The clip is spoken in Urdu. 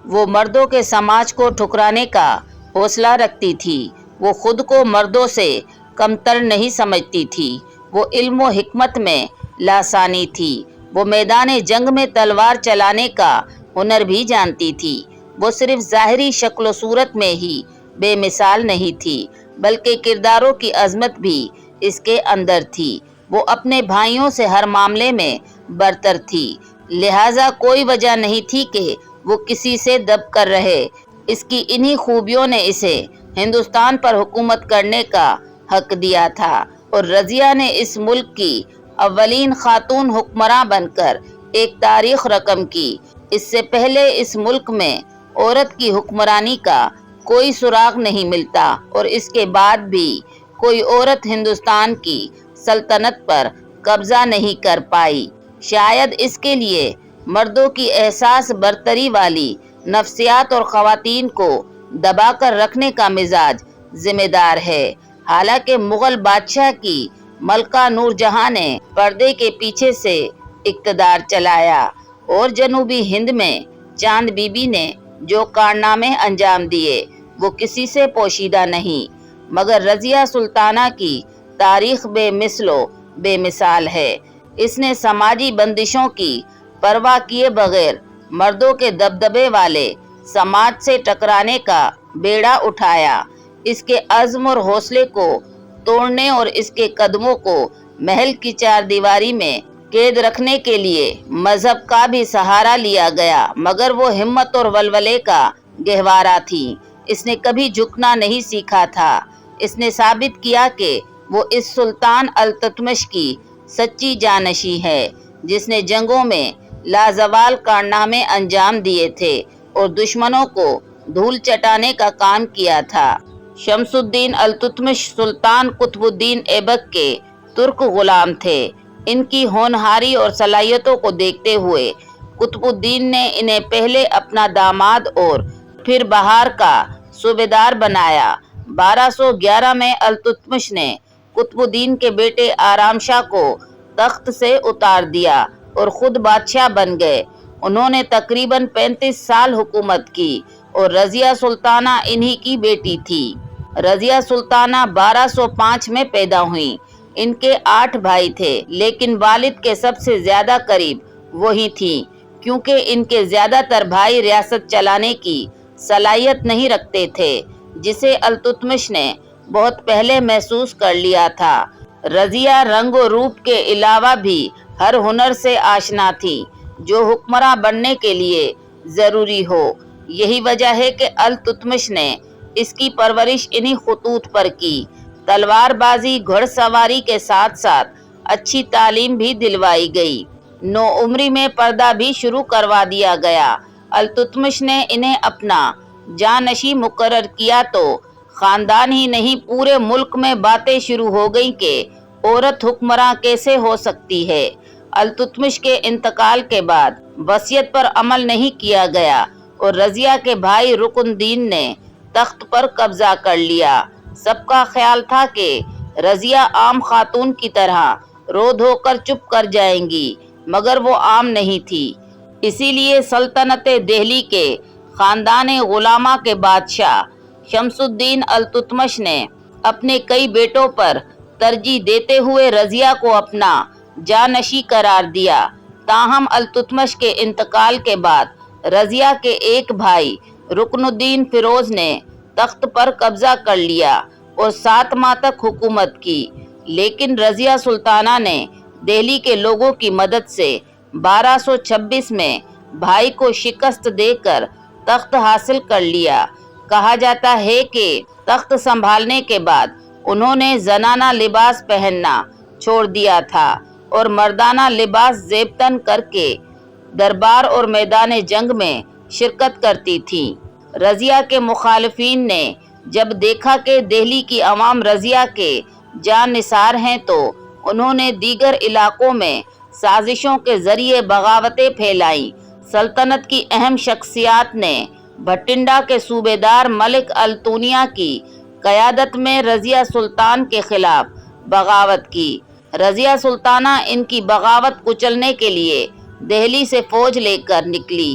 وہ مردوں کے سماج کو ٹھکرانے کا حوصلہ رکھتی تھی۔ وہ خود کو مردوں سے کمتر نہیں سمجھتی تھی۔ وہ علم و حکمت میں لاثانی تھی۔ وہ میدان جنگ میں تلوار چلانے کا ہنر بھی جانتی تھی۔ وہ صرف ظاہری شکل و صورت میں ہی بے مثال نہیں تھی بلکہ کرداروں کی عظمت بھی اس کے اندر تھی۔ وہ اپنے بھائیوں سے ہر معاملے میں برتر تھی، لہٰذا کوئی وجہ نہیں تھی کہ وہ کسی سے دب کر رہے۔ اس کی انہی خوبیوں نے اسے ہندوستان پر حکومت کرنے کا حق دیا تھا اور رضیہ نے اس ملک کی اولین خاتون حکمراں بن کر ایک تاریخ رقم کی۔ اس سے پہلے اس ملک میں عورت کی حکمرانی کا کوئی سراغ نہیں ملتا اور اس کے بعد بھی کوئی عورت ہندوستان کی سلطنت پر قبضہ نہیں کر پائی۔ شاید اس کے لیے مردوں کی احساس برتری والی نفسیات اور خواتین کو دبا کر رکھنے کا مزاج ذمہ دار ہے۔ حالانکہ مغل بادشاہ کی ملکہ نور جہاں نے پردے کے پیچھے سے اقتدار چلایا اور جنوبی ہند میں چاند بی بی نے جو کارنامے انجام دیے وہ کسی سے پوشیدہ نہیں، مگر رضیہ سلطانہ کی تاریخ بے مثل و بے مثال ہے۔ اس نے سماجی بندشوں کی پرواہ کیے بغیر مردوں کے دبدبے والے سماج سے ٹکرانے کا بیڑا اٹھایا۔ اس کے عزم اور حوصلے کو توڑنے اور اس کے قدموں کو محل کی چار دیواری میں قید رکھنے کے لیے مذہب کا بھی سہارا لیا گیا، مگر وہ ہمت اور ولولے کا گہوارہ تھی۔ اس نے کبھی جھکنا نہیں سیکھا تھا۔ اس نے ثابت کیا کہ وہ اس سلطان التتمش کی سچی جانشی ہے جس نے جنگوں میں لازوال کارنامے انجام دیے تھے اور دشمنوں کو دھول چٹانے کا کام کیا تھا۔ شمس الدین التتمش سلطان قطب الدین ایبک کے ترک غلام تھے۔ ان کی ہونہاری اور صلاحیتوں کو دیکھتے ہوئے قطب الدین نے انہیں پہلے اپنا داماد اور پھر بہار کا صوبیدار بنایا۔ 1211 میں التتمش نے قطب الدین کے بیٹے آرام شاہ کو تخت سے اتار دیا اور خود بادشاہ بن گئے۔ انہوں نے تقریباً 35 سال حکومت کی اور رضیہ سلطانہ انہی کی بیٹی تھی۔ رضیہ سلطانہ 1205 میں پیدا ہوئیں۔ ان کے 8 بھائی تھے لیکن والد کے سب سے زیادہ قریب وہی تھیں کیونکہ ان کے زیادہ تر بھائی ریاست چلانے کی صلاحیت نہیں رکھتے تھے، جسے التتمش نے بہت پہلے محسوس کر لیا تھا۔ رضیہ رنگ و روپ کے علاوہ بھی ہر ہنر سے آشنا تھی جو حکمراں بننے کے لیے ضروری ہو۔ یہی وجہ ہے کہ التتمش نے اس کی پرورش انہی خطوط پر کی۔ تلوار بازی، گھڑ سواری کے ساتھ ساتھ اچھی تعلیم بھی دلوائی گئی۔ 9 عمری میں پردہ بھی شروع کروا دیا گیا۔ التتمش نے انہیں اپنا جانشیں مقرر کیا تو خاندان ہی نہیں پورے ملک میں باتیں شروع ہو گئیں کہ عورت حکمراں کیسے ہو سکتی ہے۔ التتمش کے انتقال کے بعد وصیت پر عمل نہیں کیا گیا اور رضیہ کے بھائی رکن الدین نے تخت پر قبضہ کر لیا۔ سب کا خیال تھا کہ رضیہ عام خاتون کی طرح رو دھو کر چپ کر جائیں گی، مگر وہ عام نہیں تھی۔ اسی لیے سلطنت دہلی کے خاندان غلامہ کے بادشاہ شمس الدین التتمش نے اپنے کئی بیٹوں پر ترجیح دیتے ہوئے رضیہ کو اپنا جانشیں قرار دیا۔ تاہم التتمش کے انتقال کے بعد رضیہ کے ایک بھائی رکن الدین فیروز نے تخت پر قبضہ کر لیا اور 7 ماہ تک حکومت کی، لیکن رضیہ سلطانہ نے دہلی کے لوگوں کی مدد سے 1226 میں بھائی کو شکست دے کر تخت حاصل کر لیا۔ کہا جاتا ہے کہ تخت سنبھالنے کے بعد انہوں نے زنانہ لباس پہننا چھوڑ دیا تھا اور مردانہ لباس زیب تن کر کے دربار اور میدان جنگ میں شرکت کرتی تھیں۔ رضیہ کے مخالفین نے جب دیکھا کہ دہلی کی عوام رضیہ کے جان نثار ہیں تو انہوں نے دیگر علاقوں میں سازشوں کے ذریعے بغاوتیں پھیلائیں۔ سلطنت کی اہم شخصیات نے بھٹنڈا کے صوبیدار ملک التونیا کی قیادت میں رضیہ سلطان کے خلاف بغاوت کی۔ رضیہ سلطانہ ان کی بغاوت کچلنے کے لیے دہلی سے فوج لے کر نکلی۔